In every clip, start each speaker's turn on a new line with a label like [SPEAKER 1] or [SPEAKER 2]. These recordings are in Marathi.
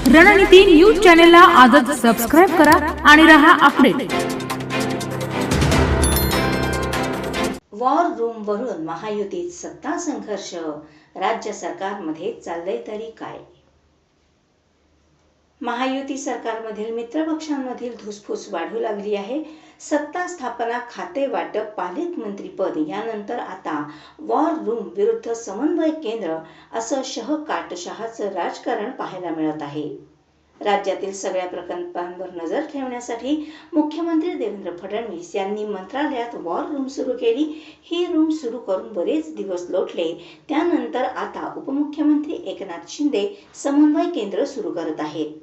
[SPEAKER 1] रणनीती न्यूज चॅनलला आजच सबस्क्राइब करा आणि रहा अपडेट।
[SPEAKER 2] वॉर रूम वरून महायुतीत सत्ता संघर्ष, राज्य सरकारमध्ये चाललंय तरी काय? महायुती सरकारमधील मित्रपक्षांमधील धुसफूस वाढू लागली आहे। सत्ता स्थापना, खाते वाटप, पालकमंत्रीपद यानंतर आता वॉर रूम विरुद्ध समन्वय केंद्र असं शहाचं राजकारण पाहायला मिळत आहे। राज्यातील सगळ्या प्रकल्पांवर नजर ठेवण्यासाठी मुख्यमंत्री देवेंद्र फडणवीस यांनी मंत्रालयात वॉर रूम सुरू केली। ही रूम सुरू करून बरेच दिवस लोटले, त्यानंतर आता उपमुख्यमंत्री एकनाथ शिंदे समन्वय केंद्र सुरू करत आहेत।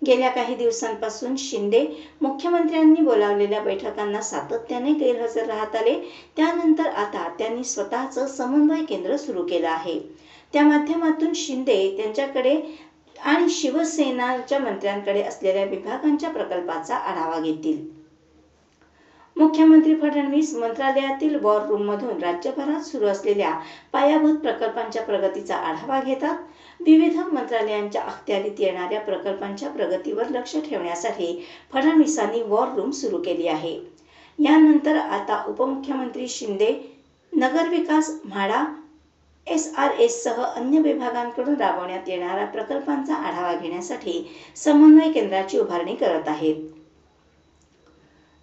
[SPEAKER 2] गेल्या काही दिवसांपासून शिंदे मुख्यमंत्र्यांनी बोलावलेल्या बैठकांना सातत्याने गैरहजर राहत आले। त्यानंतर आता त्यांनी स्वतःचं समन्वय केंद्र सुरू केलं आहे। त्या माध्यमातून शिंदे त्यांच्याकडे आणि शिवसेनाच्या मंत्र्यांकडे असलेल्या विभागांच्या प्रकल्पाचा आढावा घेतील। मुख्यमंत्री फडणवीस मंत्रालयातील वॉर रूम मधून राज्यभरात सुरू असलेल्या पायाभूत प्रकल्पांच्या प्रगतीचा आढावा घेतात। विविध मंत्रालयांच्या अखत्यारीत येणाऱ्या प्रकल्पांच्या प्रगतीवर लक्ष ठेवण्यासाठी फडणवीसांनी वॉर रूम सुरू केली आहे। यानंतर आता उपमुख्यमंत्री शिंदे नगरविकास, म्हाडा, SRS सह अन्य विभागांकडून राबवण्यात येणाऱ्या प्रकल्पांचा आढावा घेण्यासाठी समन्वय केंद्राची उभारणी करत आहेत।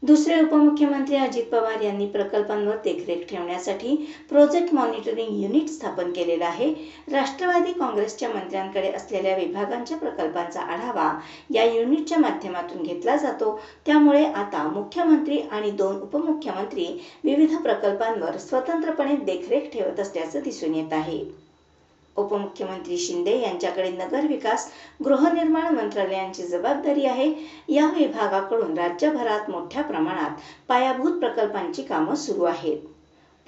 [SPEAKER 2] दुसरे उपमुख्यमंत्री अजित पवार यांनी प्रकल्पांवर देखरेख ठेवण्यासाठी प्रोजेक्ट मॉनिटरिंग युनिट स्थापन केलेलं आहे। राष्ट्रवादी काँग्रेसच्या मंत्र्यांकडे असलेल्या विभागांच्या प्रकल्पांचा आढावा या युनिटच्या माध्यमातून घेतला जातो। त्यामुळे आता मुख्यमंत्री आणि 2 उपमुख्यमंत्री विविध प्रकल्पांवर स्वतंत्रपणे देखरेख ठेवत असल्याचं दिसून येत आहे। उपमुख्यमंत्री शिंदे यांच्याकडे नगरविकास, गृहनिर्माण मंत्रालयांची जबाबदारी आहे। या विभागाकडून राज्यभरात मोठ्या प्रमाणात पायाभूत प्रकल्पांची कामं सुरू आहेत।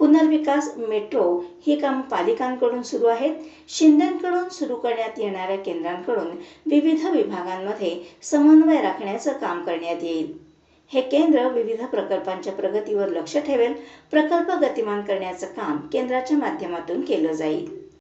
[SPEAKER 2] पुनर्विकास, मेट्रो ही कामं पालिकांकडून सुरू आहेत। शिंदेंकडून सुरू करण्यात येणाऱ्या केंद्रांकडून विविध विभागांमध्ये समन्वय राखण्याचं काम करण्यात येईल। हे केंद्र विविध प्रकल्पांच्या प्रगतीवर लक्ष ठेवेल। प्रकल्प गतिमान करण्याचं काम केंद्राच्या माध्यमातून केलं जाईल।